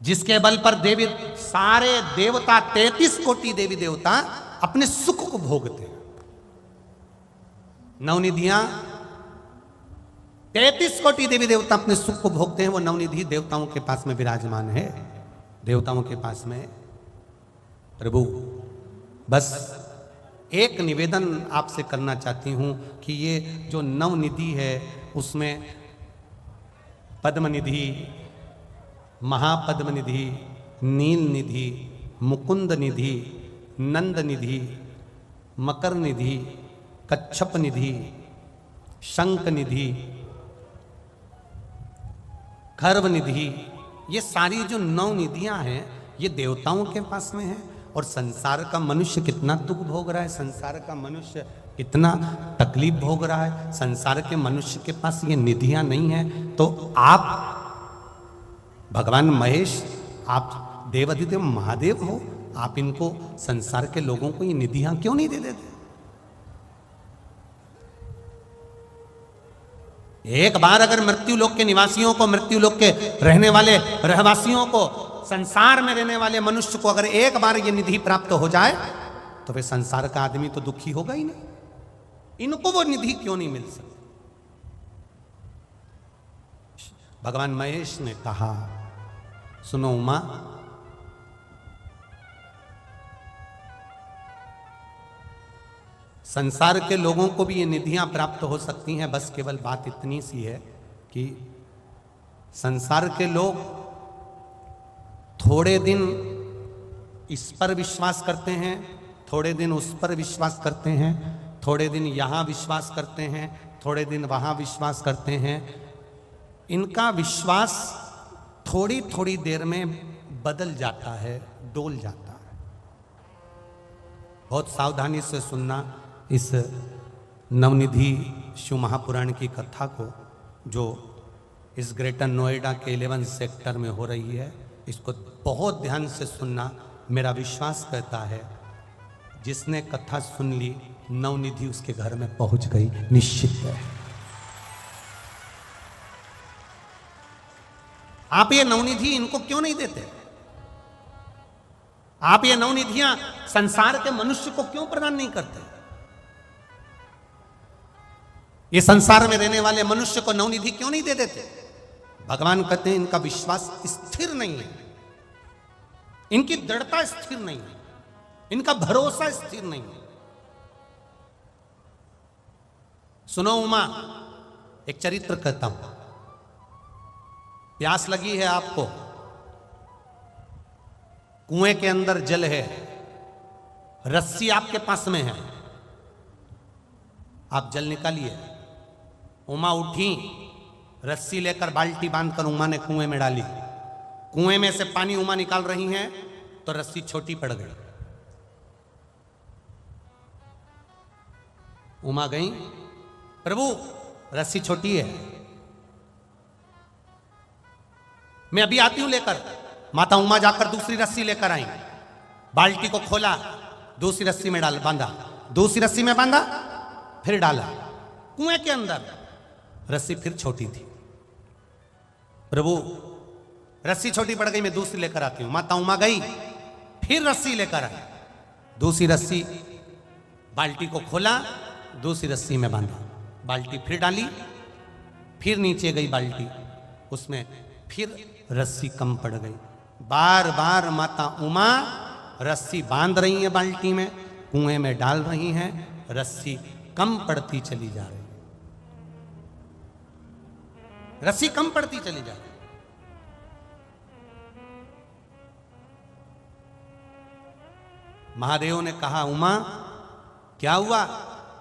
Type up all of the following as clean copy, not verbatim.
जिसके बल पर देवी सारे देवता 33 कोटि देवी देवता अपने सुख को भोगते हैं। नवनिधियां 33 कोटि देवी देवता अपने सुख को भोगते हैं। वो नवनिधि देवताओं के पास में विराजमान है, देवताओं के पास में। प्रभु बस एक निवेदन आपसे करना चाहती हूं कि ये जो नवनिधि है उसमें पद्मनिधि, महापद्मनिधि, नील निधि, मुकुंद निधि, नंद निधि, मकर निधि, कच्छप निधि, शंख निधि, खर्व निधि, ये सारी जो 9 निधियां हैं ये देवताओं के पास में है। और संसार का मनुष्य कितना दुख भोग रहा है, संसार का मनुष्य कितना तकलीफ भोग रहा है। संसार के मनुष्य के पास ये निधियां नहीं है, तो आप भगवान महेश, आप देवाधिदेव महादेव हो, आप इनको संसार के लोगों को ये निधियां क्यों नहीं दे देते? एक बार अगर मृत्यु लोक के निवासियों को, मृत्यु लोक के रहने वाले रहवासियों को, संसार में रहने वाले मनुष्य को अगर एक बार ये निधि प्राप्त हो जाए तो वे संसार का आदमी तो दुखी होगा ही नहीं। इनको वो निधि क्यों नहीं मिल सकती? भगवान महेश ने कहा, सुनो उमा, संसार के लोगों को भी ये निधियां प्राप्त हो सकती हैं, बस केवल बात इतनी सी है कि संसार के लोग थोड़े दिन इस पर विश्वास करते हैं, थोड़े दिन उस पर विश्वास करते हैं, थोड़े दिन यहाँ विश्वास करते हैं, थोड़े दिन वहाँ विश्वास करते हैं। इनका विश्वास थोड़ी थोड़ी देर में बदल जाता है, डोल जाता है। बहुत सावधानी से सुनना इस नवनिधि शिव महापुराण की कथा को, जो इस ग्रेटर नोएडा के 11 सेक्टर में हो रही है। इसको बहुत ध्यान से सुनना। मेरा विश्वास कहता है जिसने कथा सुन ली, नवनिधि उसके घर में पहुंच गई, निश्चित है। आप ये नवनिधि इनको क्यों नहीं देते? आप ये नवनिधियां संसार के मनुष्य को क्यों प्रदान नहीं करते? ये संसार में रहने वाले मनुष्य को नवनिधि क्यों नहीं दे देते? भगवान कहते हैं इनका विश्वास स्थिर नहीं है, इनकी दृढ़ता स्थिर नहीं है, इनका भरोसा स्थिर नहीं है। सुनो उमा, एक चरित्र कहता हूं। प्यास लगी है आपको, कुएं के अंदर जल है, रस्सी आपके पास में है, आप जल निकालिए। उमा उठी, रस्सी लेकर बाल्टी बांधकर उमा ने कुएं में डाली। कुएं में से पानी उमा निकाल रही हैं तो रस्सी छोटी पड़ गई। उमा गई, प्रभु रस्सी छोटी है, मैं अभी आती हूं लेकर। माता उमा जाकर दूसरी रस्सी लेकर आई, बाल्टी को खोला, दूसरी रस्सी में डाल बांधा, दूसरी रस्सी में बांधा, फिर डाला। कुएं के अंदर रस्सी फिर छोटी थी। प्रभु रस्सी छोटी पड़ गई, मैं दूसरी लेकर आती हूं। माता उमा गई, फिर रस्सी लेकर आई, दूसरी रस्सी, बाल्टी को खोला, दूसरी रस्सी में बांधा, बाल्टी फिर डाली, फिर नीचे गई बाल्टी, उसमें फिर रस्सी कम पड़ गई। बार बार माता उमा रस्सी बांध रही है बाल्टी में, कुएं में डाल रही हैं, रस्सी कम पड़ती चली जा रही है, रस्सी कम पड़ती चली जा रही है। महादेव ने कहा, उमा क्या हुआ?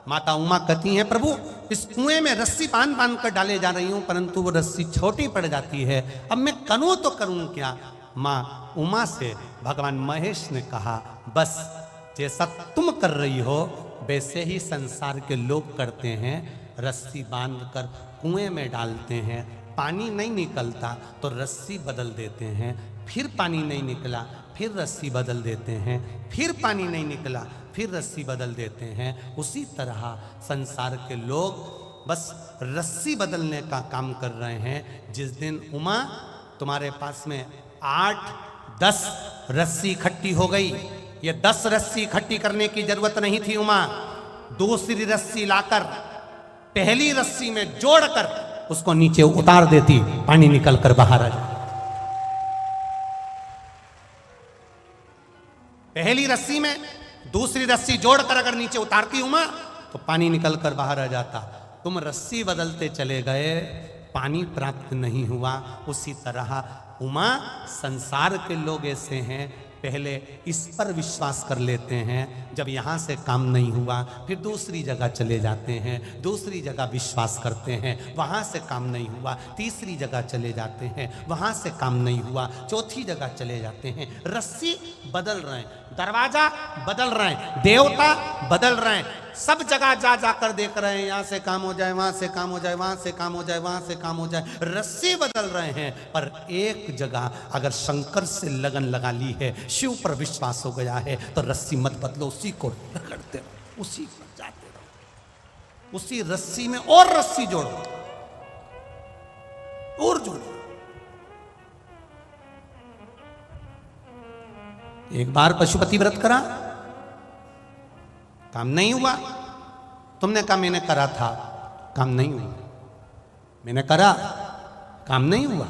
माता उमा कहती हैं, प्रभु इस कुएं में रस्सी बांध बांध कर डाले जा रही हूं, परंतु वो रस्सी छोटी पड़ जाती है, अब मैं करूं तो करूं क्या? मां उमा से भगवान महेश ने कहा, बस जैसा तुम कर रही हो वैसे ही संसार के लोग करते हैं। रस्सी बांधकर कुएं में डालते हैं, पानी नहीं निकलता तो रस्सी बदल देते हैं, फिर पानी नहीं निकला फिर रस्सी बदल देते हैं, फिर पानी नहीं निकला फिर रस्सी बदल देते हैं। उसी तरह संसार के लोग बस रस्सी बदलने का काम कर रहे हैं। जिस दिन उमा तुम्हारे पास में 8-10 रस्सी इकट्ठी हो गई। ये 10 रस्सी इकट्ठी करने की जरूरत नहीं थी उमा, दूसरी रस्सी लाकर पहली रस्सी में जोड़कर उसको नीचे उतार देती, पानी निकलकर बाहर आ जाता। पहली रस्सी में दूसरी रस्सी जोड़कर अगर नीचे उतारती उमा तो पानी निकलकर बाहर आ जाता। तुम रस्सी बदलते चले गए, पानी प्राप्त नहीं हुआ। उसी तरह उमा, संसार के लोग ऐसे हैं, पहले इस पर विश्वास कर लेते हैं, जब यहाँ से काम नहीं हुआ फिर दूसरी जगह चले जाते हैं, दूसरी जगह विश्वास करते हैं, वहाँ से काम नहीं हुआ, तीसरी जगह चले जाते हैं, वहाँ से काम नहीं हुआ, चौथी जगह चले जाते हैं। रस्सी बदल रहे हैं, दरवाजा बदल रहे हैं, देवता बदल रहे हैं, सब जगह जा जाकर देख रहे हैं, यहाँ से काम हो जाए, वहाँ से काम हो जाए, वहाँ से काम हो जाए, वहाँ से काम हो जाए, रस्सी बदल रहे हैं। पर एक जगह अगर शंकर से लगन लगा ली है, शिव पर विश्वास हो गया है, तो रस्सी मत बदलो, उसी को रगड़ते रहो, उसी पर जाते रहो, उसी रस्सी में और रस्सी जोड़ो और जोड़ो। एक बार पशुपति व्रत करा, काम नहीं हुआ। तुमने कहा मैंने करा था, काम नहीं हुआ। मैंने करा, काम नहीं हुआ।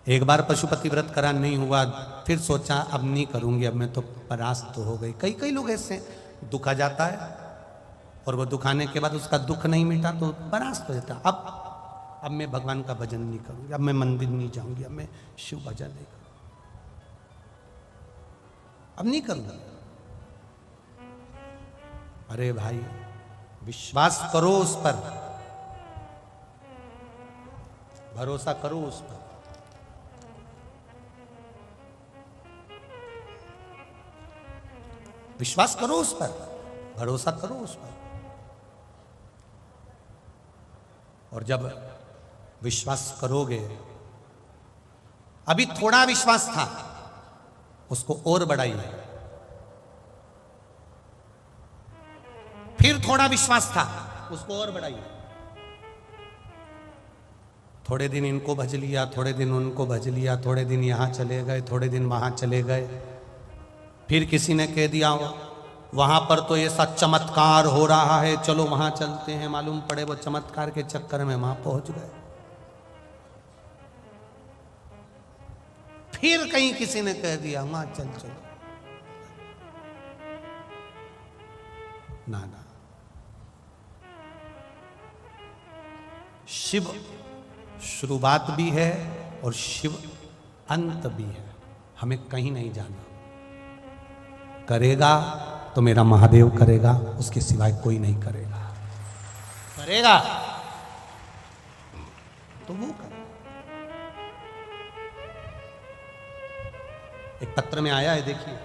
एक बार पशुपति व्रत करा, नहीं हुआ, फिर सोचा अब नहीं करूंगी, अब मैं तो परास्त तो हो गई। कई कई लोग ऐसे दुखा जाता है और वो दुखाने के बाद उसका दुख नहीं मिटा तो परास्त हो जाता। अब मैं भगवान का भजन नहीं करूंगी, अब मैं मंदिर नहीं जाऊंगी, अब मैं शिव भजन नहीं करूंगी, अब नहीं करूंगा। अरे भाई, विश्वास करो उस पर, भरोसा करो उस पर। विश्वास करो उस पर, भरोसा करो उस पर। और जब विश्वास करोगे, अभी थोड़ा विश्वास था, उसको और बढ़ाइए। फिर थोड़ा विश्वास था, उसको और बढ़ाइए। थोड़े दिन इनको भज लिया, थोड़े दिन उनको भज लिया, थोड़े दिन यहां चले गए, थोड़े दिन वहां चले गए। फिर किसी ने कह दिया वहां पर तो ऐसा चमत्कार हो रहा है, चलो वहां चलते हैं। मालूम पड़े वो चमत्कार के चक्कर में वहां पहुंच गए। फिर कहीं किसी ने कह दिया वहां चल चलो, ना। शिव शुरुआत भी है और शिव अंत भी है, हमें कहीं नहीं जाना। करेगा तो मेरा महादेव करेगा, उसके सिवाय कोई नहीं करेगा। करेगा तो वो करेगा। एक पत्र में आया है, देखिए।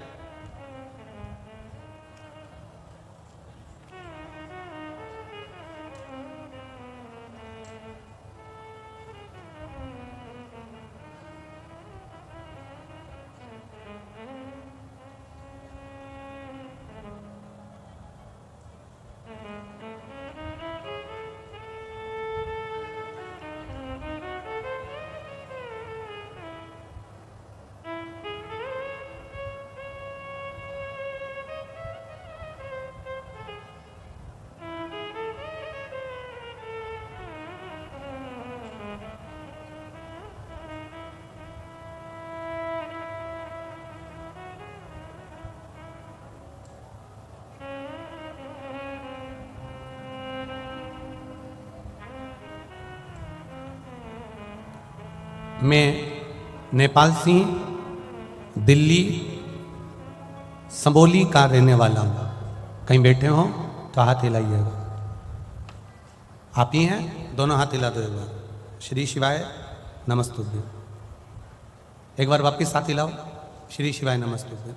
मैं नेपाल से दिल्ली संबोली का रहने वाला हूँ। कहीं बैठे हो तो हाथ हिलाइएगा। आप ही हैं? दोनों हाथ हिला दो एक बार। श्री शिवाय नमस्तुभ्यं। एक बार वापिस हाथ हिलाओ। श्री शिवाय नमस्तुभ्यं।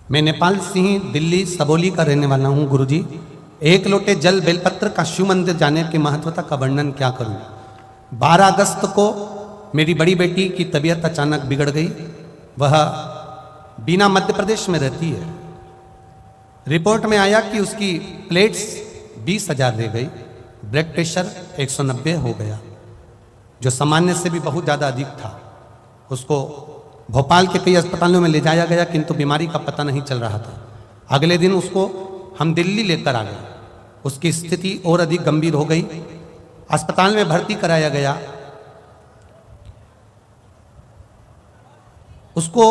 मैं नेपाल से दिल्ली सबोली का रहने वाला हूँ गुरुजी। एक लोटे जल बेलपत्र का शिव मंदिर जाने की महत्वता का वर्णन क्या करूं। 12 अगस्त को मेरी बड़ी बेटी की तबीयत अचानक बिगड़ गई। वह बीना मध्य प्रदेश में रहती है। रिपोर्ट में आया कि उसकी प्लेट्स 20,000 रह गई, ब्लड प्रेशर 190 हो गया। जो सामान्य से भी बहुत ज़्यादा अधिक था। उसको भोपाल के कई अस्पतालों में ले जाया गया किंतु बीमारी का पता नहीं चल रहा था। अगले दिन उसको हम दिल्ली लेकर आ गए। उसकी स्थिति और अधिक गंभीर हो गई। अस्पताल में भर्ती कराया गया। उसको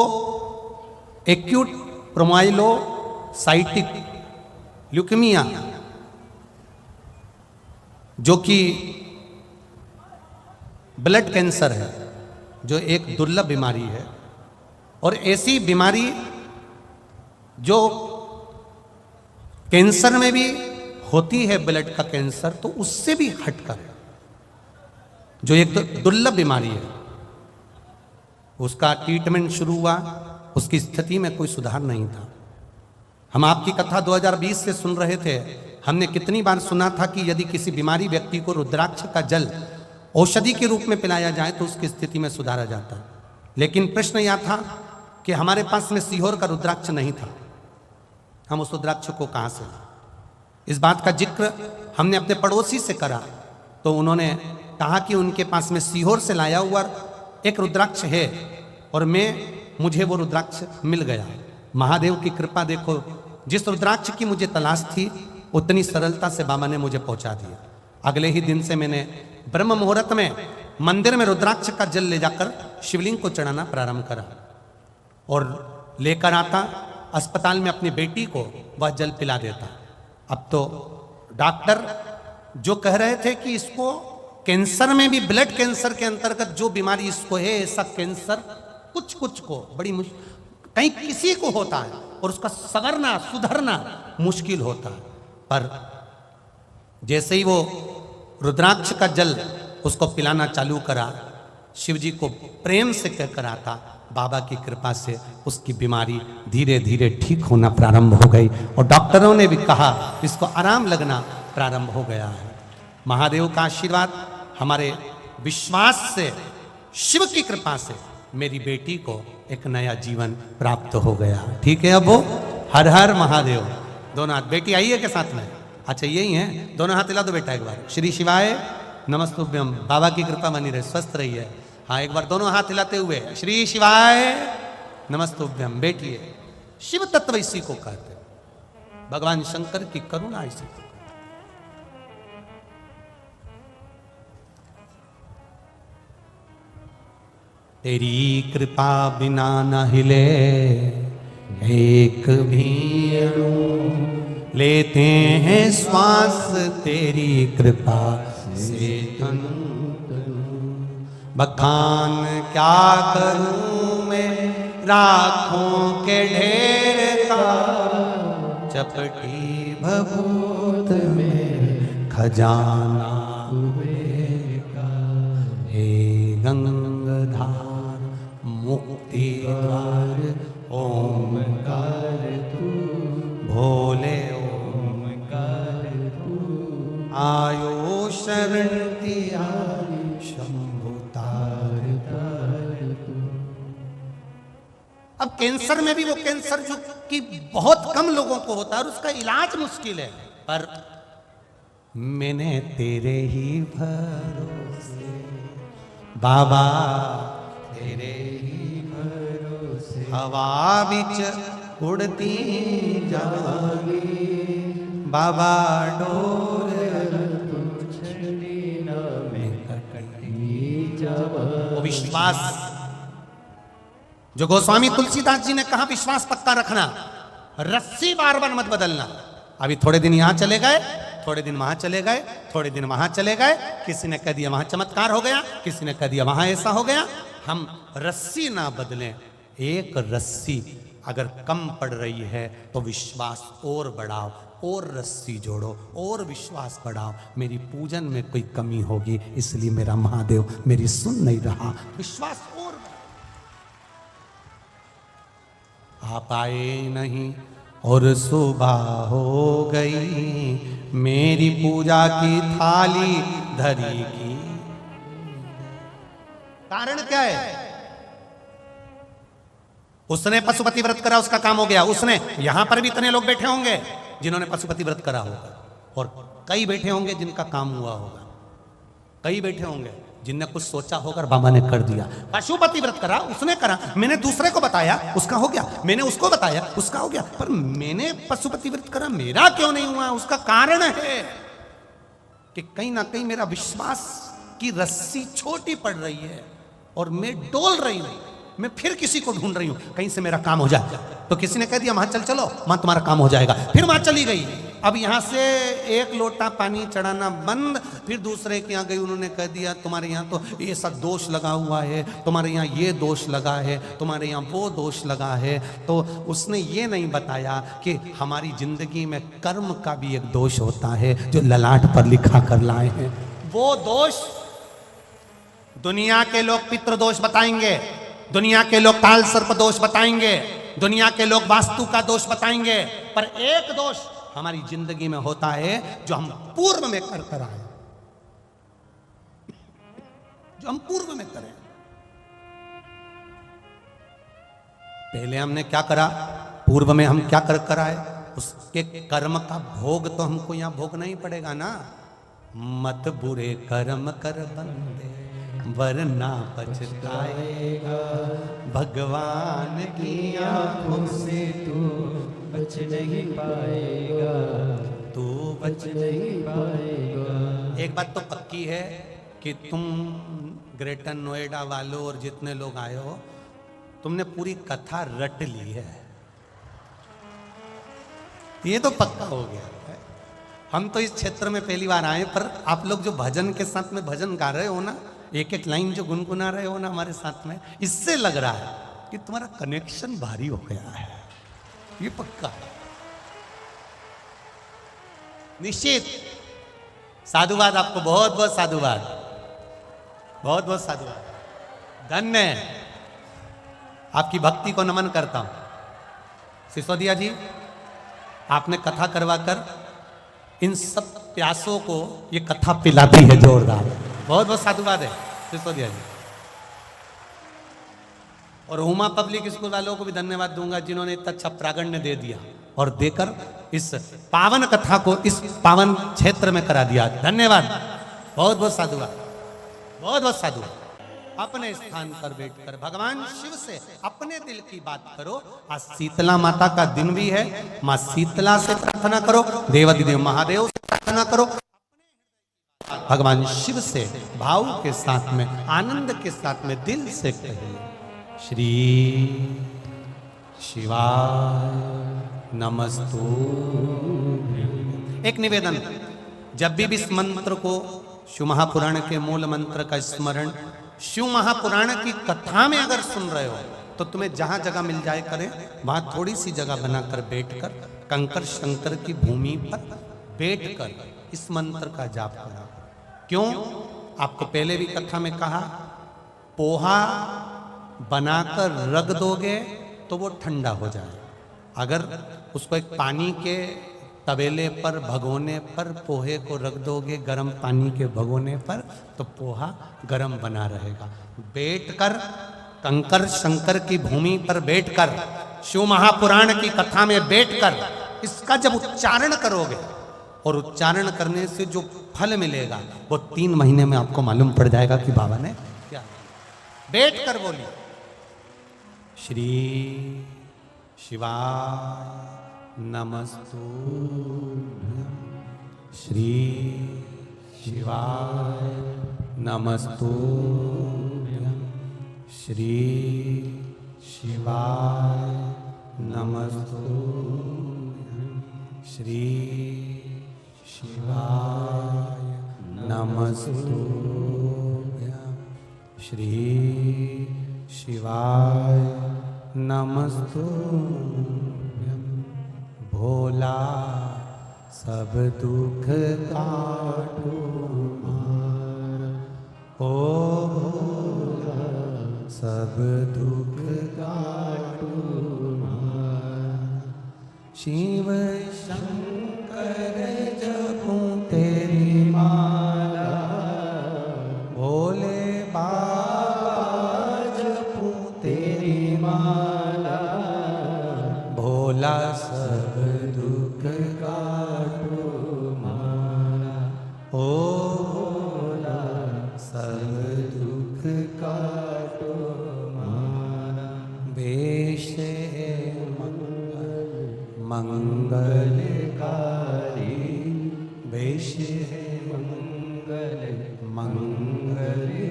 एक्यूट प्रोमाइलोसाइटिक ल्यूकेमिया, जो कि ब्लड कैंसर है, जो एक दुर्लभ बीमारी है और ऐसी बीमारी जो कैंसर में भी होती है, ब्लड का कैंसर, तो उससे भी हटकर जो एक दुर्लभ बीमारी है। उसका ट्रीटमेंट शुरू हुआ। उसकी स्थिति में कोई सुधार नहीं था। हम आपकी कथा 2020 से सुन रहे थे। हमने कितनी बार सुना था कि यदि किसी बीमारी व्यक्ति को रुद्राक्ष का जल औषधि के रूप में पिलाया जाए तो उसकी स्थिति में सुधारा जाता। लेकिन प्रश्न यह था कि हमारे पास में सीहोर का रुद्राक्ष नहीं था। हम उस रुद्राक्ष को कहाँ से लाएं? इस बात का जिक्र हमने अपने पड़ोसी से करा तो उन्होंने कहा कि उनके पास में सीहोर से लाया हुआ एक रुद्राक्ष है और मुझे वो रुद्राक्ष मिल गया। महादेव की कृपा देखो, जिस रुद्राक्ष की मुझे तलाश थी उतनी सरलता से बाबा ने मुझे पहुंचा दिया। अगले ही दिन से मैंने ब्रह्म मुहूर्त में मंदिर में रुद्राक्ष का जल ले जाकर शिवलिंग को चढ़ाना प्रारंभ करा और लेकर आता अस्पताल में अपनी बेटी को वह जल पिला देता। अब तो डॉक्टर जो कह रहे थे कि इसको कैंसर में भी, ब्लड कैंसर के अंतर्गत जो बीमारी इसको है, ऐसा कैंसर कुछ कुछ को बड़ी कहीं किसी को होता है और उसका सवरना सुधरना मुश्किल होता है। पर जैसे ही वो रुद्राक्ष का जल उसको पिलाना चालू करा, शिव जी को प्रेम से कहकर आता, बाबा की कृपा से उसकी बीमारी धीरे धीरे ठीक होना प्रारंभ हो गई और डॉक्टरों ने भी कहा इसको आराम लगना प्रारंभ हो गया है। महादेव का आशीर्वाद, हमारे विश्वास से, शिव की कृपा से मेरी बेटी को एक नया जीवन प्राप्त हो गया। ठीक है, अब वो हर हर महादेव। दोनों हाथ, बेटी आई है के साथ में? अच्छा यही है, दोनों हाथ हिला दो बेटा एक बार। श्री शिवाय नमस्तुभ्यम। बाबा की कृपा बनी रहे, स्वस्थ रही है। हाँ, एक बार दोनों हाथ हिलाते हुए श्री शिवाय नमस्तुभ्यम। बेटी है, शिव तत्व इसी को कहते हैं, भगवान शंकर की करुणा इसी को। तेरी कृपा बिना न हिले एक भी अणु, लेते हैं श्वास तेरी कृपा से तनु। बखान क्या करूं मैं राखों के ढेर का, चपटी भभूत में खजाना का। हे गंगाधार मुक्ति द्वार ओमकार तू, भोले ओमकार तू। आयो शरण तिहारी शंभु तार तार तू। अब कैंसर में भी वो कैंसर जो कि बहुत कम लोगों को होता है और उसका इलाज मुश्किल है, पर मैंने तेरे ही भरोसे बाबा, तेरे ही भरोसे हवा बिच उड़ती जागी बाबा, डोर वो विश्वास जो गोस्वामी तुलसीदास जी ने कहा, विश्वास पक्का रखना, रस्सी बार बार मत बदलना। अभी थोड़े दिन यहां चले गए, थोड़े दिन वहां चले गए, थोड़े दिन वहां चले गए, किसी ने कह दिया वहां चमत्कार हो गया, किसी ने कह दिया वहां ऐसा हो गया। हम रस्सी ना बदलें। एक रस्सी अगर कम पड़ रही है तो विश्वास और बढ़ाओ, और रस्सी जोड़ो, और विश्वास बढ़ाओ। मेरी पूजन में कोई कमी होगी इसलिए मेरा महादेव मेरी सुन नहीं रहा, विश्वास और आप आए नहीं और सुबह हो गई, मेरी पूजा की थाली धरी की। कारण क्या है? उसने पशुपति व्रत करा, उसका काम हो गया। उसने, यहां पर भी इतने लोग बैठे होंगे जिन्होंने पशुपति व्रत करा होगा, और कई बैठे होंगे जिनका काम हुआ होगा, कई बैठे होंगे जिनने कुछ सोचा होकर बाबा ने कर दिया। पशुपति व्रत करा, उसने करा, मैंने दूसरे को बताया, उसका हो गया, मैंने उसको बताया, उसका हो गया, पर मैंने पशुपति व्रत करा, मेरा क्यों नहीं हुआ? उसका कारण है कि कहीं ना कहीं मेरा विश्वास की रस्सी छोटी पड़ रही है और मैं डोल रही हूं, मैं फिर किसी को ढूंढ रही हूं कहीं से मेरा काम हो जाए। तो किसी ने कह दिया वहां चलो, वहां तुम्हारा काम हो जाएगा, फिर वहां चली गई। अब यहां से एक लोटा पानी चढ़ाना बंद, फिर दूसरे के यहाँ गई, उन्होंने कह दिया तुम्हारे यहाँ तो ये सब दोष लगा हुआ है, तुम्हारे यहाँ ये दोष लगा है, तुम्हारे यहाँ वो दोष लगा है। तो उसने ये नहीं बताया कि हमारी जिंदगी में कर्म का भी एक दोष होता है जो ललाट पर लिखा कर लाए हैं। वो दोष दुनिया के लोग पितृदोष बताएंगे, दुनिया के लोग काल सर्प दोष बताएंगे, दुनिया के लोग वास्तु का दोष बताएंगे, पर एक दोष हमारी जिंदगी में होता है जो हम पूर्व में कर आए, जो हम पूर्व में करें। पहले हमने क्या करा, पूर्व में हम क्या कर आए, उसके कर्म का भोग तो हमको यहां भोगना ही पड़ेगा ना। मत बुरे कर्म कर बंदे वरना पछताएगा, भगवान की आंखों से तू बच नहीं पाएगा, तू बच नहीं पाएगा। एक बात तो पक्की है कि तुम ग्रेटर नोएडा वालों और जितने लोग आए हो, तुमने पूरी कथा रट ली है, ये तो पक्का हो गया है। हम तो इस क्षेत्र में पहली बार आए, पर आप लोग जो भजन के साथ में भजन गा रहे हो ना, एक एक लाइन जो गुनगुना रहे हो ना हमारे साथ में, इससे लग रहा है कि तुम्हारा कनेक्शन भारी हो गया है, ये पक्का है। निश्चित साधुवाद आपको, बहुत बहुत साधुवाद, बहुत बहुत साधुवाद, धन्य आपकी भक्ति को नमन करता हूं। सिसोदिया जी, आपने कथा करवाकर इन सब प्यासों को ये कथा पिलाती है जोरदार, बहुत बहुत साधुवाद है सिसोदिया जी। और उमा पब्लिक स्कूल वालों को भी धन्यवाद दूंगा जिन्होंने इतना अच्छा प्रागण्य दे दिया और देकर इस पावन कथा को इस पावन क्षेत्र में करा दिया। धन्यवाद, बहुत बहुत साधुवाद, बहुत बहुत साधुवाद। अपने स्थान पर बैठकर भगवान शिव से अपने दिल की बात करो। आज शीतला माता का दिन भी है, मां शीतला से प्रार्थना करो, देवाधिदेव महादेव से प्रार्थना करो, भगवान शिव से भाव के साथ में, आनंद के साथ में, दिल से कहिए श्री शिवाय नमस्तु। एक निवेदन, जब भी इस मंत्र को, शिव महापुराण के मूल मंत्र का स्मरण शिव महापुराण की कथा में अगर सुन रहे हो, तो तुम्हें जहां जगह मिल जाए करें, वहां थोड़ी सी जगह बनाकर बैठकर कंकर शंकर की भूमि पर बैठकर इस मंत्र का जाप करा। क्यों? आपको पहले भी कथा में कहा, पोहा बनाकर रख दोगे तो वो ठंडा हो जाए। अगर उसको एक पानी के तवेले पर, भगोने पर पोहे को रख दोगे, गर्म पानी के भगोने पर, तो पोहा गर्म बना रहेगा। बैठकर कंकर शंकर की भूमि पर बैठकर, शिव महापुराण की कथा में बैठकर इसका जब उच्चारण करोगे, और उच्चारण करने से जो फल मिलेगा वो 3 महीने में आपको मालूम पड़ जाएगा कि बाबा ने क्या। बैठकर बोलिए श्री शिवाय नमस्तुभ्यं, श्री शिवाय नमस्तुभ्यं, श्री शिवाय नमस्तुभ्यं, श्री शिवाय नमस्तुभ्यं, श्री शिवाय नमस्तुभ्यं। भोला सब दुख काटो मार, ओ भोला सब दुख काटो मार। शिव शंकर जपूं तेरी माला, भोले बाबा जपूं तेरी माला, भोला सब दुख काटो मारा, ओ भोला सब मंगलकारी वेश है मंगलकारी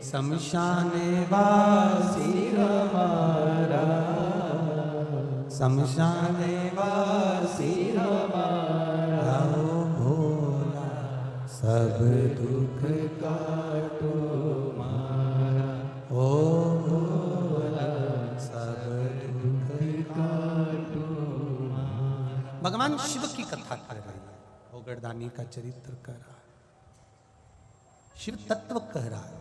शमशान वासी हमारा शमशान वासी हमारा भोला सब दुख काटो मारा ओ भोला सब दुख काटो मारा। भगवान शिव की कथा कर रहे हैं, ओगरदानी का चरित्र कह रहा है, शिव तत्व कह रहा है,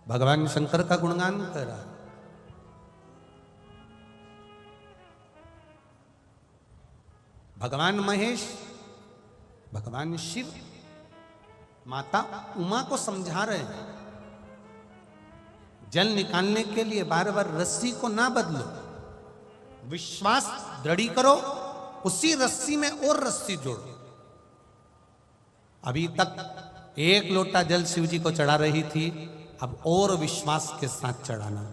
भगवान शंकर का गुणगान कर रहा है। भगवान महेश, भगवान शिव माता उमा को समझा रहे हैं, जल निकालने के लिए बार बार रस्सी को ना बदलो, विश्वास दृढ़ी करो, उसी रस्सी में और रस्सी जोड़ो। अभी तक एक लोटा जल शिव जी को चढ़ा रही थी, अब और विश्वास के साथ चढ़ाना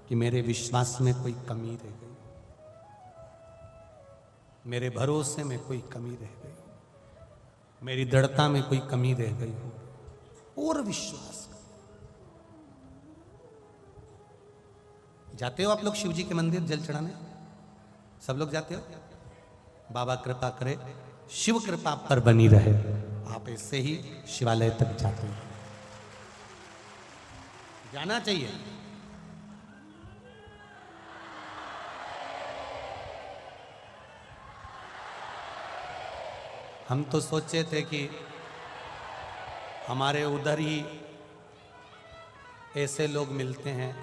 कि मेरे विश्वास में कोई कमी रह गई, मेरे भरोसे में कोई कमी रह गई, मेरी दृढ़ता में कोई कमी रह गई हो, और विश्वास। जाते हो आप लोग शिव जी के मंदिर जल चढ़ाने? सब लोग जाते हो? बाबा कृपा करे, शिव कृपा पर बनी रहे, आप ऐसे ही शिवालय तक जाते हो, जाना चाहिए। हम तो सोचे थे कि हमारे उधर ही ऐसे लोग मिलते हैं,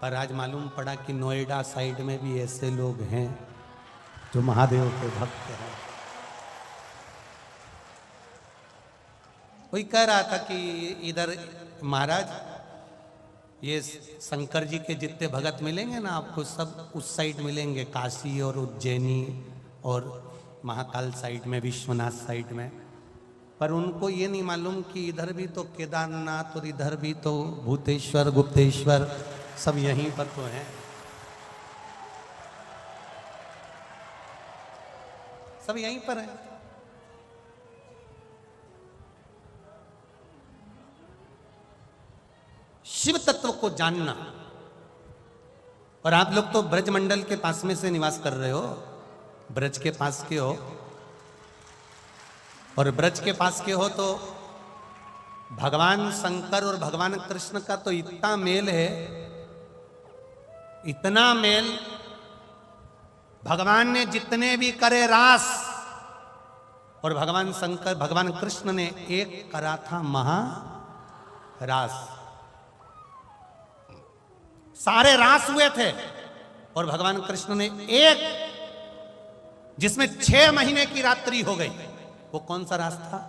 पर आज मालूम पड़ा कि नोएडा साइड में भी ऐसे लोग हैं जो महादेव के भक्त हैं। कोई कह रहा था कि इधर महाराज ये शंकर जी के जितने भगत मिलेंगे ना आपको, सब उस साइड मिलेंगे, काशी और उज्जैनी और महाकाल साइड में, विश्वनाथ साइड में। पर उनको ये नहीं मालूम कि इधर भी तो केदारनाथ और इधर भी तो भूतेश्वर गुप्तेश्वर सब यहीं पर तो हैं। सब यहीं पर हैं। शिव तत्व को जानना। और आप लोग तो ब्रजमंडल के पास में से निवास कर रहे हो, ब्रज के पास के हो, और ब्रज के पास के हो तो भगवान शंकर और भगवान कृष्ण का तो इतना मेल है, इतना मेल। भगवान ने जितने भी करे रास, और भगवान शंकर भगवान कृष्ण ने एक करा था महारास। सारे रास हुए थे और भगवान कृष्ण ने एक, जिसमें 6 महीने की रात्रि हो गई, वो कौन सा रास था?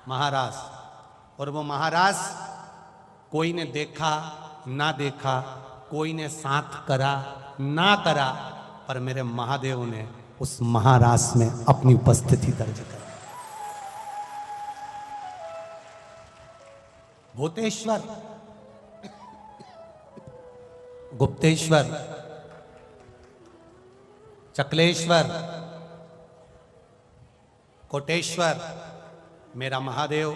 महारास। और वो महारास कोई ने देखा ना देखा, कोई ने साथ करा ना करा, पर मेरे महादेव ने उस महारास में अपनी उपस्थिति दर्ज कर। भूतेश्वर, गुप्तेश्वर, चकलेश्वर, कोटेश्वर, मेरा महादेव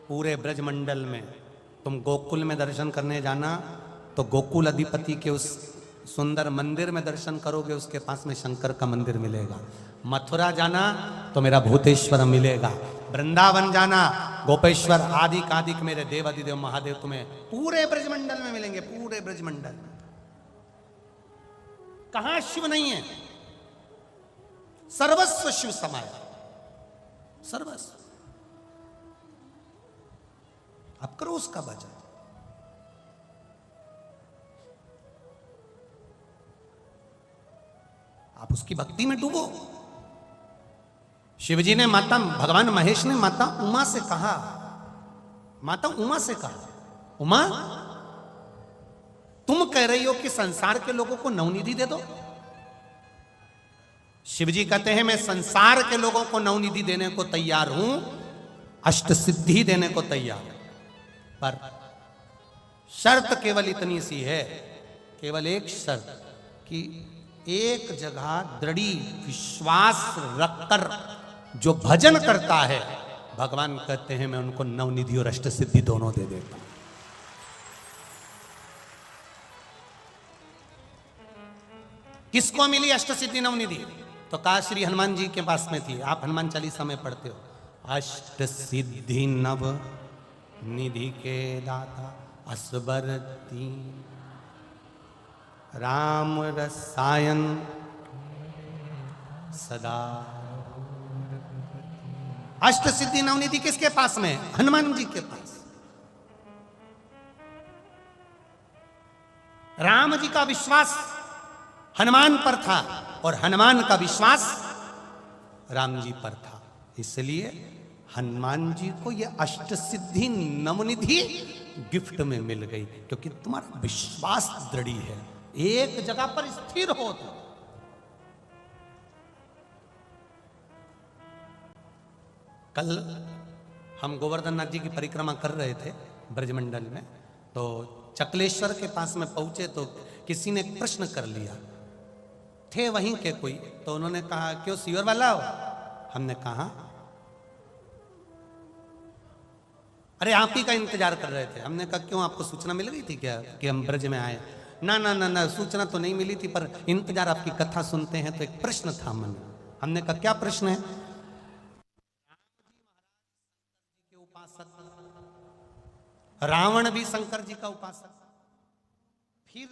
पूरे ब्रजमंडल में। तुम गोकुल में दर्शन करने जाना तो गोकुल अधिपति के उस सुंदर मंदिर में दर्शन करोगे, उसके पास में शंकर का मंदिर मिलेगा। मथुरा जाना तो मेरा भूतेश्वर मिलेगा। वृंदावन जाना गोपेश्वर आदि कादिक मेरे देव अधिदेव महादेव तुम्हें पूरे ब्रजमंडल में मिलेंगे, पूरे ब्रजमंडल। कहां शिव नहीं है? सर्वस्व शिव समाया, सर्वस्व। आप करो उसका भजन। आप उसकी भक्ति में डूबो। शिवजी ने माता, भगवान महेश ने माता उमा से कहा, माता उमा से कहा, उमा तुम कह रही हो कि संसार के लोगों को नवनिधि दे दो। शिवजी कहते हैं मैं संसार के लोगों को नवनिधि देने को तैयार हूं, अष्ट सिद्धि देने को तैयार हूं, पर शर्त केवल इतनी सी है, केवल एक शर्त कि एक जगह दृढ़ी विश्वास रखकर जो भजन करता है, भगवान कहते हैं मैं उनको नवनिधि और अष्ट सिद्धि दोनों दे देता हूं। किसको मिली अष्ट सिद्धि नवनिधि? तो कहा श्री हनुमान जी के पास में थी। आप हनुमान चालीसा में पढ़ते हो, अष्ट सिद्धि नव निधि के दाता असबर तीन, राम रसायन सदा। अष्ट सिद्धि नवनिधि किसके पास में? हनुमान जी के पास। राम जी का विश्वास हनुमान पर था और हनुमान का विश्वास राम जी पर था, इसलिए हनुमान जी को यह अष्ट सिद्धि नवनिधि गिफ्ट में मिल गई, क्योंकि तुम्हारा विश्वास दृढ़ है, एक जगह पर स्थिर हो। तो कल हम गोवर्धन नाथ जी की परिक्रमा कर रहे थे ब्रजमंडल में, तो चकलेश्वर के पास में पहुंचे तो किसी ने एक प्रश्न कर लिया, थे वहीं के कोई, तो उन्होंने कहा क्यों सीवर वाला हो? हमने कहा अरे आप ही का इंतजार कर रहे थे। हमने कहा क्यों, आपको सूचना मिल गई थी क्या कि हम ब्रज में आए? ना ना ना ना, सूचना तो नहीं मिली थी, पर इंतजार, आपकी कथा सुनते हैं तो एक प्रश्न था मन में। हमने कहा क्या प्रश्न है? रावण भी शंकर जी का उपासक, फिर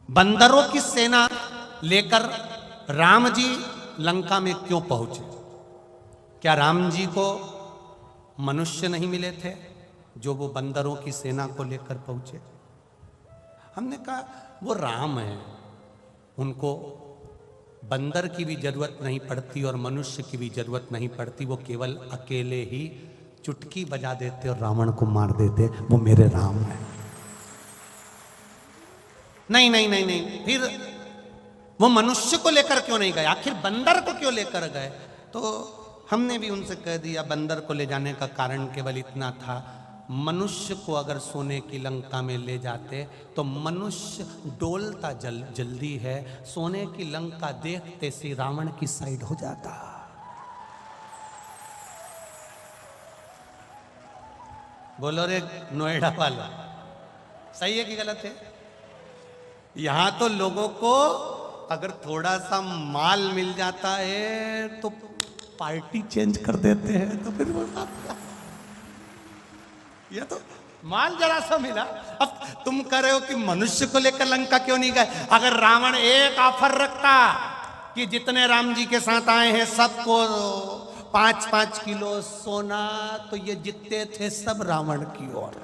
बंदरों की सेना लेकर राम जी लंका में क्यों पहुंचे? क्या राम जी को मनुष्य नहीं मिले थे जो वो बंदरों की सेना को लेकर पहुंचे? हमने कहा वो राम है, उनको बंदर की भी जरूरत नहीं पड़ती और मनुष्य की भी जरूरत नहीं पड़ती, वो केवल अकेले ही चुटकी बजा देते और रावण को मार देते, वो मेरे राम है। नहीं नहीं नहीं नहीं, फिर वो मनुष्य को लेकर क्यों नहीं गए, आखिर बंदर को क्यों लेकर गए? तो हमने भी उनसे कह दिया बंदर को ले जाने का कारण केवल इतना था, मनुष्य को अगर सोने की लंका में ले जाते तो मनुष्य डोलता जल्दी है, सोने की लंका देखते से रावण की साइड हो जाता। बोलो रे नोएडा वाला, सही है कि गलत है? यहां तो लोगों को अगर थोड़ा सा माल मिल जाता है तो पार्टी चेंज कर देते हैं। तो फिर ये तो माल जरा सा मिला, अब तुम कह रहे हो कि मनुष्य को लेकर लंका क्यों नहीं गए? अगर रावण एक ऑफर रखता कि जितने राम जी के साथ आए हैं सबको 5-5 किलो सोना, तो ये जितने थे सब रावण की ओर।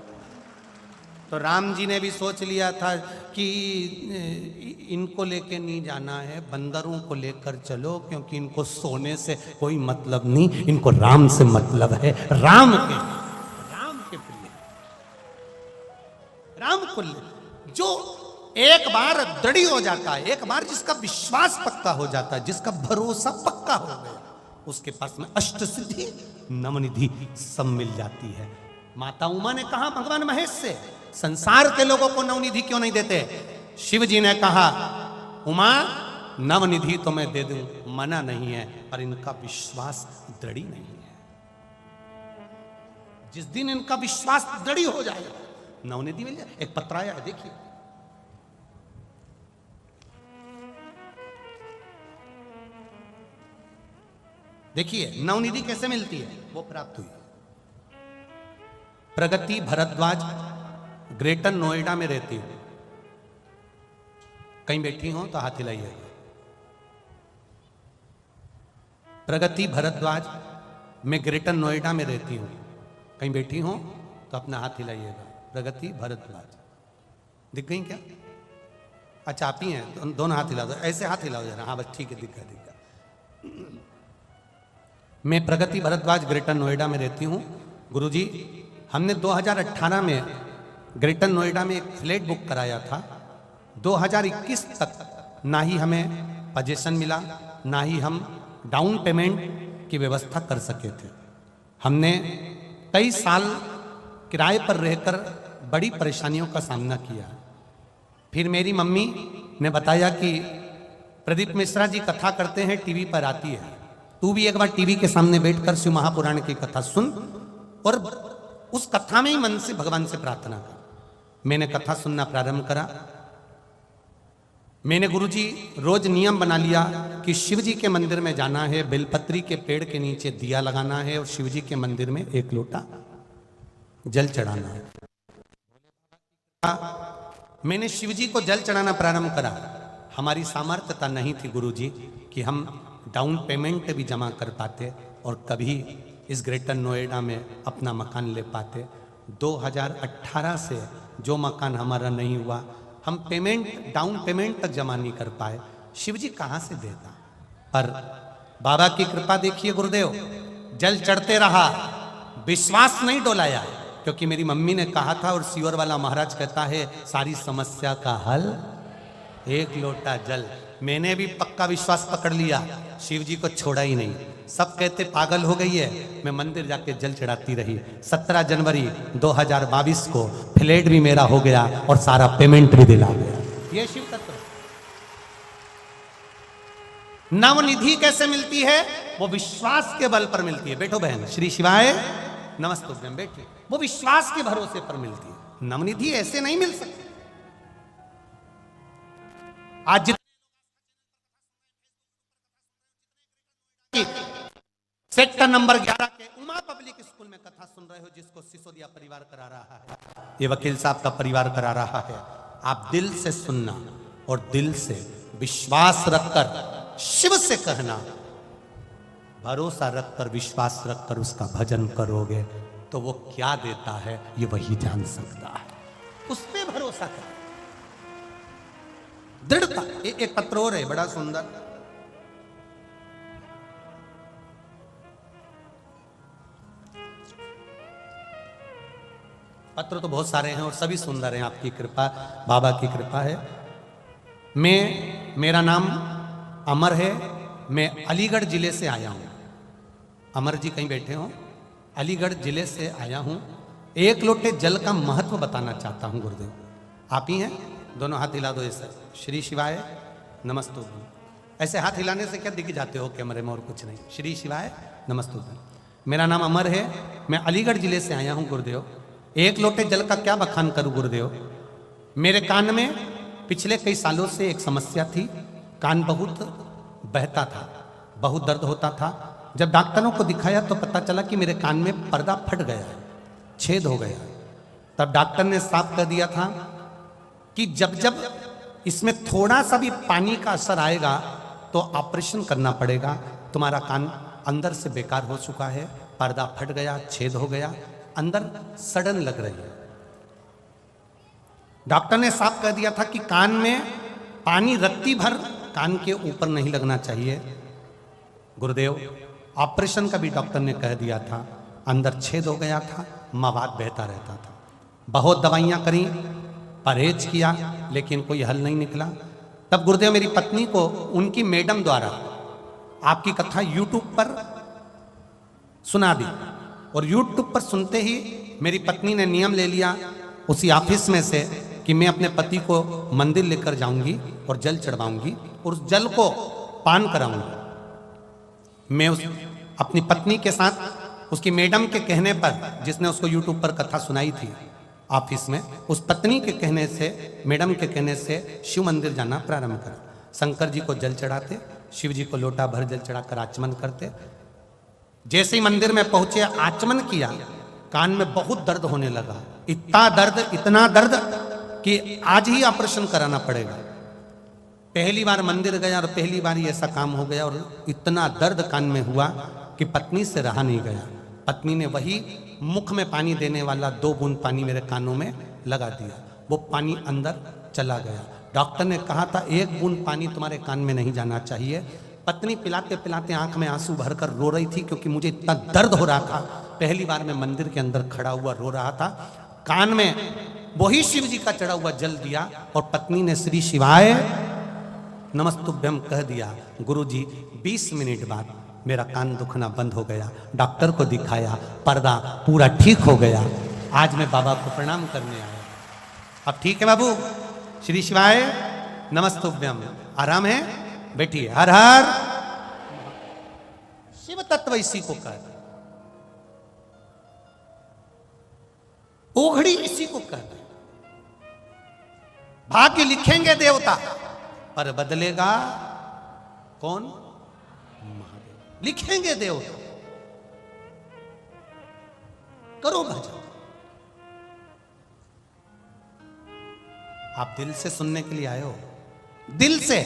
तो राम जी ने भी सोच लिया था कि इनको लेके नहीं जाना है, बंदरों को लेकर चलो, क्योंकि इनको सोने से कोई मतलब नहीं, इनको राम से मतलब है, राम के प्रिय, राम को ले। जो एक बार दृढ़ हो जाता है, एक बार जिसका विश्वास पक्का हो जाता है, जिसका भरोसा पक्का हो गया, उसके पास में अष्ट सिद्धि नवनिधि सब मिल जाती है। माता उमा ने कहा भगवान महेश से, संसार के लोगों को नवनिधि क्यों नहीं देते? शिव जी ने कहा उमा नवनिधि तो मैं दे दूं, मना नहीं है, पर इनका विश्वास दृढ़ नहीं है। जिस दिन इनका विश्वास दृढ़ हो जाएगा नवनिधि मिल जाए। एक पत्र आया है, देखिए, देखिए नवनिधि कैसे मिलती है, वो प्राप्त हुई। प्रगति भरद्वाज ग्रेटर नोएडा में रहती हूं, कहीं बैठी हो तो हाथ हिलाइए। प्रगति भरद्वाज, मैं ग्रेटर नोएडा में रहती हूं, कहीं बैठी हो तो अपना हाथ हिलाइएगा। प्रगति भरद्वाज दिख गई क्या? अच्छा आप ही हैं, दोनों हाथ हिला दो, ऐसे हाथ हिलाओ जरा। हाँ बस ठीक है, दिख गया। मैं प्रगति भरद्वाज ग्रेटर नोएडा में रहती हूं। गुरुजी, हमने 2018 में ग्रेटर नोएडा में एक फ्लैट बुक कराया था। 2021 तक ना ही हमें पोजीशन मिला, ना ही हम डाउन पेमेंट की व्यवस्था कर सके थे। हमने कई साल किराए पर रहकर बड़ी परेशानियों का सामना किया। फिर मेरी मम्मी ने बताया कि प्रदीप मिश्रा जी कथा करते हैं, टीवी पर आती है, तू भी एक बार टीवी के सामने बैठकर शिव महापुराण की कथा सुन और उस कथा में ही मन से भगवान से प्रार्थना कर। मैंने कथा सुनना प्रारंभ करा। मैंने गुरुजी रोज नियम बना लिया कि शिव जी के मंदिर में जाना है, बेलपत्री के पेड़ के नीचे दिया लगाना है और शिव जी के मंदिर में 1 लोटा जल चढ़ाना है। मैंने शिव जी को जल चढ़ाना प्रारंभ करा। हमारी सामर्थ्यता नहीं थी गुरुजी कि हम डाउन पेमेंट भी जमा कर पाते और कभी इस ग्रेटर नोएडा में अपना मकान ले पाते। 2018 से जो मकान हमारा नहीं हुआ, हम डाउन पेमेंट तक जमा नहीं कर पाए। शिव जी कहाँ से देता, पर बाबा की कृपा देखिए गुरुदेव, जल चढ़ते रहा, विश्वास नहीं डोलाया, क्योंकि मेरी मम्मी ने कहा था और सीवर वाला महाराज कहता है सारी समस्या का हल 1 लोटा जल। मैंने भी पक्का विश्वास पकड़ लिया, शिव जी को छोड़ा ही नहीं। सब कहते पागल हो गई है, मैं मंदिर जाके जल चढ़ाती रही। 17 जनवरी 2022 को फ्लैट भी मेरा हो गया और सारा पेमेंट भी दिला गया। ये शिव तत्व। नवनिधि कैसे मिलती है? वो विश्वास के बल पर मिलती है। बैठो बहन, श्री शिवाय नमस्तुभ्यम। बैठिए। वो विश्वास के भरोसे पर मिलती है। नवनिधि ऐसे नहीं मिल सकती। आज सेक्टर नंबर 11 के उमा पब्लिक स्कूल में कथा सुन रहे हो, जिसको सिसोदिया परिवार करा रहा है, ये वकील साहब का परिवार करा रहा है। आप दिल से सुनना और दिल से विश्वास रखकर शिव से कहना, भरोसा रखकर विश्वास रखकर उसका भजन करोगे तो वो क्या देता है ये वही जान सकता है। उस पर भरोसा कर, दृढ़ता। एक पत्र और है बड़ा सुंदर, पत्र तो बहुत सारे हैं और सभी सुंदर हैं, आपकी कृपा, बाबा की कृपा है। मेरा नाम अमर है, मैं अलीगढ़ जिले से आया हूं। अमर जी कहीं बैठे हो? अलीगढ़ जिले से आया हूं। 1 लोटे जल का महत्व बताना चाहता हूं गुरुदेव। आप ही हैं? दोनों हाथ हिला दो ऐसे। श्री शिवाय नमस्तुभ्यम। ऐसे हाथ हिलाने से क्या दिख जाते हो कैमरे में और कुछ नहीं। श्री शिवाय नमस्तुभ्यम। मेरा नाम अमर है, मैं अलीगढ़ जिले से आया हूं गुरुदेव। 1 लोटे जल का क्या बखान करूं गुरुदेव। मेरे कान में पिछले कई सालों से एक समस्या थी, कान बहुत बहता था, बहुत दर्द होता था। जब डॉक्टरों को दिखाया तो पता चला कि मेरे कान में पर्दा फट गया, छेद हो गया। तब डॉक्टर ने साफ कर दिया था कि जब जब इसमें थोड़ा सा भी पानी का असर आएगा तो ऑपरेशन करना पड़ेगा। तुम्हारा कान अंदर से बेकार हो चुका है, पर्दा फट गया, छेद हो गया, अंदर सड़न लग रही है। डॉक्टर ने साफ कर दिया था कि कान में पानी रत्ती भर कान के ऊपर नहीं लगना चाहिए गुरुदेव। ऑपरेशन का भी डॉक्टर ने कह दिया था, अंदर छेद हो गया था, मवाद बहता रहता था। बहुत दवाइयां करी, परहेज किया, लेकिन कोई हल नहीं निकला। तब गुरुदेव मेरी पत्नी को उनकी मैडम द्वारा आपकी कथा यूट्यूब पर सुना दी, और यूट्यूब पर सुनते ही मेरी पत्नी ने नियम ले लिया उसी ऑफिस में से कि मैं अपने पति को मंदिर लेकर जाऊंगी और जल चढ़वाऊंगी और उस जल को पान कराऊंगी। मैं अपनी पत्नी के साथ उसकी मैडम के कहने पर, जिसने उसको यूट्यूब पर कथा सुनाई थी ऑफिस में, उस पत्नी के कहने से, मैडम के कहने से शिव मंदिर जाना प्रारंभ करा। शंकर जी को जल चढ़ाते, शिव जी को लोटा भर जल चढ़ाकर आचमन करते। जैसे ही मंदिर में पहुंचे, आचमन किया, कान में बहुत दर्द होने लगा। इतना दर्द कि आज ही ऑपरेशन कराना पड़ेगा। पहली बार मंदिर गया और पहली बार ही ऐसा काम हो गया, और इतना दर्द कान में हुआ कि पत्नी से रहा नहीं गया। पत्नी ने वही मुख में पानी देने वाला 2 बूंद पानी मेरे कानों में लगा दिया। वो पानी अंदर चला गया। डॉक्टर ने कहा था 1 बूंद पानी तुम्हारे कान में नहीं जाना चाहिए। पत्नी पिलाते पिलाते आंख में आंसू भरकर रो रही थी, क्योंकि मुझे इतना दर्द हो रहा था। पहली बार मैं मंदिर के अंदर खड़ा हुआ रो रहा था। कान में वही शिव जी का चढ़ा हुआ जल दिया और पत्नी ने श्री शिवाय नमस्तुभ्यम कह दिया। गुरुजी 20 मिनट बाद मेरा कान दुखना बंद हो गया। डॉक्टर को दिखाया, पर्दा पूरा ठीक हो गया। आज मैं बाबा को प्रणाम करने आया। अब ठीक है बाबू? श्री शिवाय नमस्तुभ्यम। आराम है, बैठिए। हर हर शिव तत्व इसी को कहते, ओघड़ी इसी को कहते। भाग्य लिखेंगे देवता, पर बदलेगा कौन? महादेव। लिखेंगे देवता, करो भजन। आप दिल से सुनने के लिए आए हो, दिल से।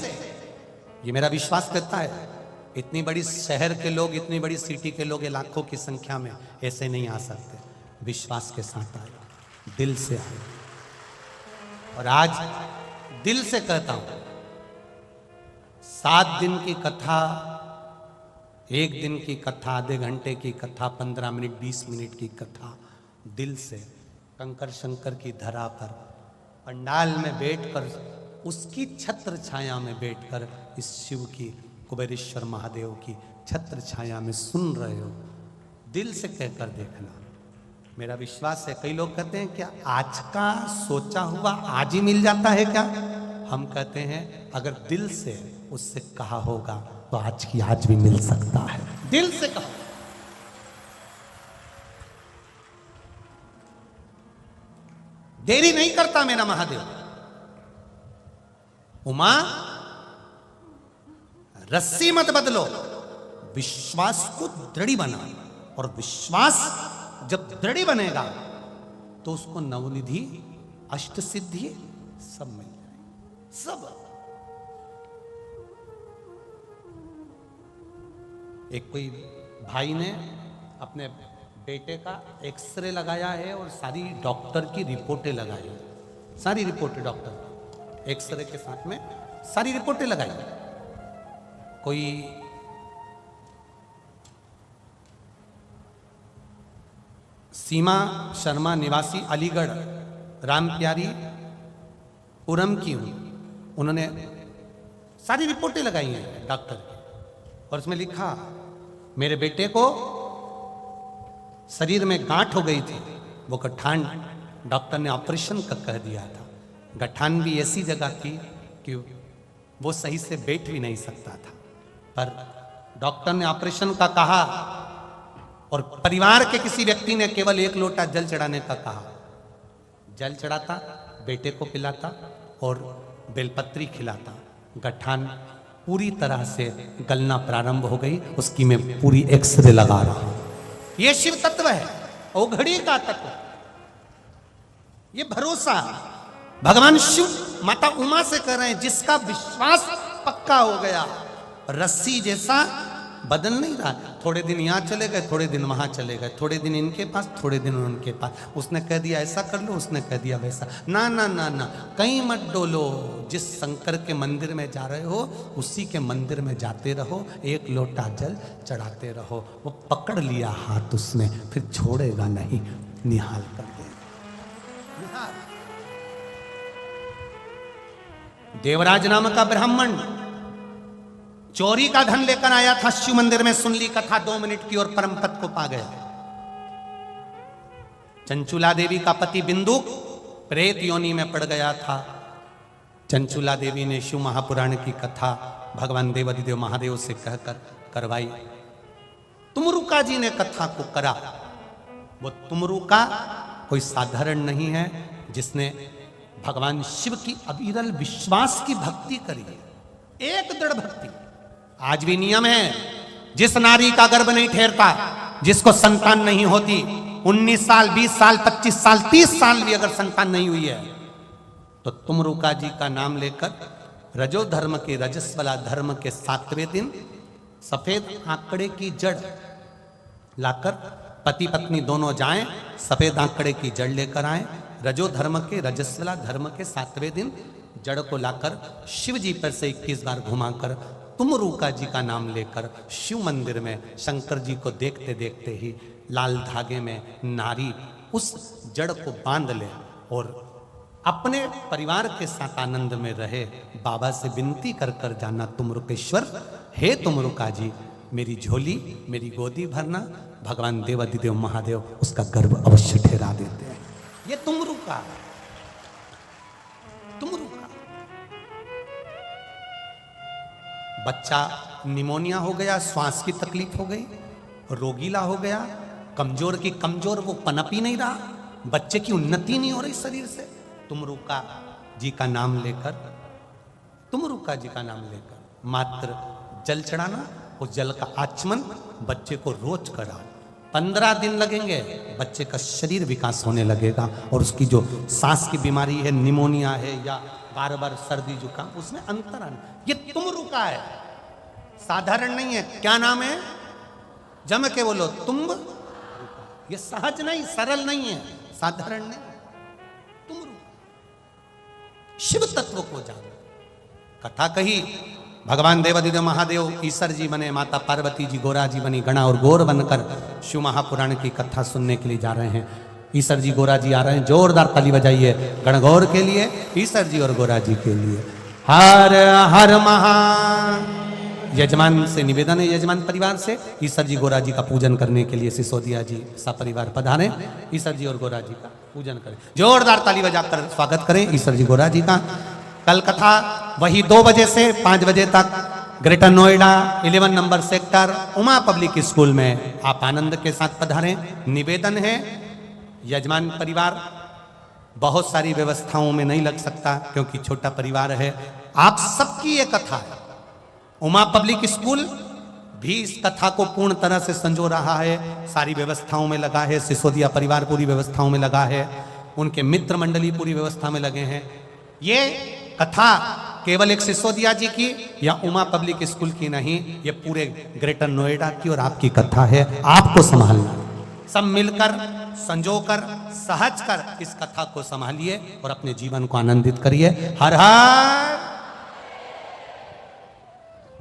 ये मेरा विश्वास करता है, इतनी बड़ी शहर के लोग, इतनी बड़ी सिटी के लोग, ये लाखों की संख्या में ऐसे नहीं आ सकते। विश्वास के साथ आए, दिल से आए। और आज दिल से कहता हूं, 7 दिन की कथा, 1 दिन की कथा, आधे घंटे की कथा, 15 मिनट 20 मिनट की कथा, दिल से कंकर शंकर की धरा पर पंडाल में बैठकर, उसकी छत्र छाया में बैठकर इस शिव की, कुबेरेश्वर महादेव की छत्र छाया में सुन रहे हो, दिल से कहकर देखना। मेरा विश्वास है, कई लोग कहते हैं क्या आज का सोचा हुआ आज ही मिल जाता है क्या? हम कहते हैं अगर दिल से उससे कहा होगा तो आज की आज भी मिल सकता है। दिल से कहो। देरी नहीं करता मेरा महादेव। उमा, रस्सी मत बदलो, विश्वास को दृढ़ बना। और विश्वास जब दृढ़ बनेगा तो उसको नवनिधि, अष्ट सिद्धि सब मिल जाएगी, सब। एक कोई भाई ने अपने बेटे का एक्सरे लगाया है और सारी डॉक्टर की रिपोर्टें लगाई, सारी रिपोर्टें डॉक्टर एक्सरे के साथ में सारी रिपोर्टें लगाई। कोई सीमा शर्मा निवासी अलीगढ़ राम प्यारी पुरम की हुई, उन्होंने सारी रिपोर्टें लगाई हैं डॉक्टर की, और उसमें लिखा मेरे बेटे को शरीर में गांठ हो गई थी, वो गठान डॉक्टर ने ऑपरेशन का कह दिया था। गठान भी ऐसी जगह थी कि वो सही से बैठ भी नहीं सकता था, पर डॉक्टर ने ऑपरेशन का कहा और परिवार के किसी व्यक्ति ने केवल 1 लोटा जल चढ़ाने का कहा। जल चढ़ाता, बेटे को पिलाता और बेलपत्री खिलाता। गठान पूरी तरह से गलना प्रारंभ हो गई, उसकी मैं पूरी एक्सरे लगा रहा हूं। ये शिव तत्व है, ओघड़ी का तत्व, ये भरोसा। भगवान शिव माता उमा से कर रहे हैं, जिसका विश्वास पक्का हो गया, रस्सी जैसा बदल नहीं रहा। थोड़े दिन यहां चले गए, थोड़े दिन वहां चले गए, थोड़े दिन इनके पास, थोड़े दिन उनके पास। उसने कह दिया ऐसा कर लो, उसने कह दिया वैसा। ना ना ना ना, कहीं मत डोलो। जिस शंकर के मंदिर में जा रहे हो उसी के मंदिर में जाते रहो, 1 लोटा जल चढ़ाते रहो। वो पकड़ लिया हाथ उसने, फिर छोड़ेगा नहीं, निहाल कर देगा। निहाल। देवराज नाम का ब्राह्मण चोरी का धन लेकर आया था शिव मंदिर में, सुन ली कथा 2 मिनट की और परम पद को पा गया। चंचुला देवी का पति बिंदुक प्रेत योनि में पड़ गया था। चंचुला देवी ने शिव महापुराण की कथा भगवान देवाधिदेव महादेव से कहकर करवाई। तुमरुका जी ने कथा को करा। वो तुमरुका कोई साधारण नहीं है, जिसने भगवान शिव की अविरल विश्वास की भक्ति करी, एक दृढ़ भक्ति। आज भी नियम है, जिस नारी का गर्भ नहीं ठहरता, जिसको संतान नहीं होती, 19 साल 20 साल 25 साल 30 साल भी अगर संतान नहीं हुई है, तो तुमरुका जी का नाम लेकर रजो धर्म के, रजस्वला धर्म के 7वें दिन सफेद आंकड़े की जड़ लाकर पति पत्नी दोनों जाएं, सफेद आंकड़े की जड़ लेकर आए। रजो धर्म के, रजस्वला धर्म के 7वें दिन जड़ को लाकर शिव जी पर से 21 बार घुमाकर तुमरुका जी का नाम लेकर शिव मंदिर में शंकर जी को देखते देखते ही लाल धागे में नारी उस जड़ को बांध ले और अपने परिवार के साथ आनंद में रहे। बाबा से विनती कर कर जाना, तुमरुकेश्वर, हे तुमरुका जी, मेरी झोली, मेरी गोदी भरना। भगवान देवाधिदेव महादेव उसका गर्भ अवश्य ठहरा देते हैं। ये तुमरुका, तुमरुका। बच्चा निमोनिया हो गया, श्वास की तकलीफ हो गई, रोगीला हो गया, कमजोर की कमजोर, वो पनप ही नहीं रहा, बच्चे की उन्नति नहीं हो रही शरीर से। तुमरुका जी का नाम लेकर, तुमरुका जी का नाम लेकर मात्र जल चढ़ाना, उस जल का आचमन बच्चे को रोज कराओ। 15 दिन लगेंगे, बच्चे का शरीर विकास होने लगेगा और उसकी जो सांस की बीमारी है, निमोनिया है या बार बार सर्दी जुकाम, उसमें अंतर आना। ये तुमरुका है, साधारण नहीं है। क्या नाम है? जम के बोलो, तुम। ये सहज नहीं, सरल नहीं है, साधारण नहीं, तुमरुका। शिव तत्व को जानो। कथा कही, भगवान देवादिदेव महादेव ईश्वर जी बने, माता पार्वती जी गोरा जी बनी, गणा और गौर बनकर शिव महापुराण की कथा सुनने के लिए जा रहे हैं। ईश्वर जी गोरा जी आ रहे हैं, जोरदार ताली बजाइए गणगौर के लिए, ईश्वर जी और गोरा जी के लिए। हर हर महा। यजमान से निवेदन है, यजमान परिवार से ईश्वर जी गोरा जी का पूजन करने के लिए सिसोदिया जी सपरिवार पधारे, ईश्वर जी और गोरा जी का पूजन करें। जोरदार ताली बजाकर स्वागत करें ईश्वर जी गोरा जी का। कल कथा वही 2 बजे से 5 बजे तक greater Noida 11 number sector Uma public school में आप आनंद के साथ पधारें। निवेदन है, यजमान परिवार बहुत सारी व्यवस्थाओं में नहीं लग सकता क्योंकि छोटा परिवार है, आप सबकी ये कथा है। उमा पब्लिक स्कूल भी इस कथा को पूर्ण तरह से संजो रहा है, सारी व्यवस्थाओं में लगा है, सिसोदिया परिवार पूरी व्यवस्थाओं में लगा है, उनके मित्र मंडली पूरी व्यवस्था में लगे हैं। ये कथा केवल एक सिसोदिया जी की या उमा पब्लिक स्कूल की नहीं, ये पूरे ग्रेटर नोएडा की और आपकी कथा है। आपको संभालना, सब मिलकर संजोकर सहज कर इस कथा को संभालिए और अपने जीवन को आनंदित करिए। हर हर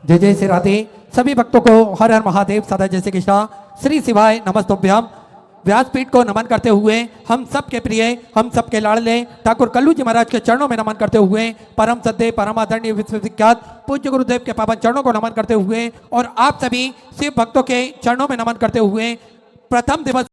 जय जय श्री राधे। सभी भक्तों को हर हर महादेव, सदा जय श्री कृष्णा, श्री शिवाय नमस्तोभ्यम। व्यासपीठ को नमन करते हुए हम सब के प्रिय, हम सब के लाडले ठाकुर कल्लू जी महाराज के चरणों में नमन करते हुए, परम सद्य परम आदरणीय विश्वविख्यात पूज्य गुरुदेव के पावन चरणों को नमन करते हुए और आप सभी शिव भक्तों के चरणों में नमन करते हुए प्रथम दिवस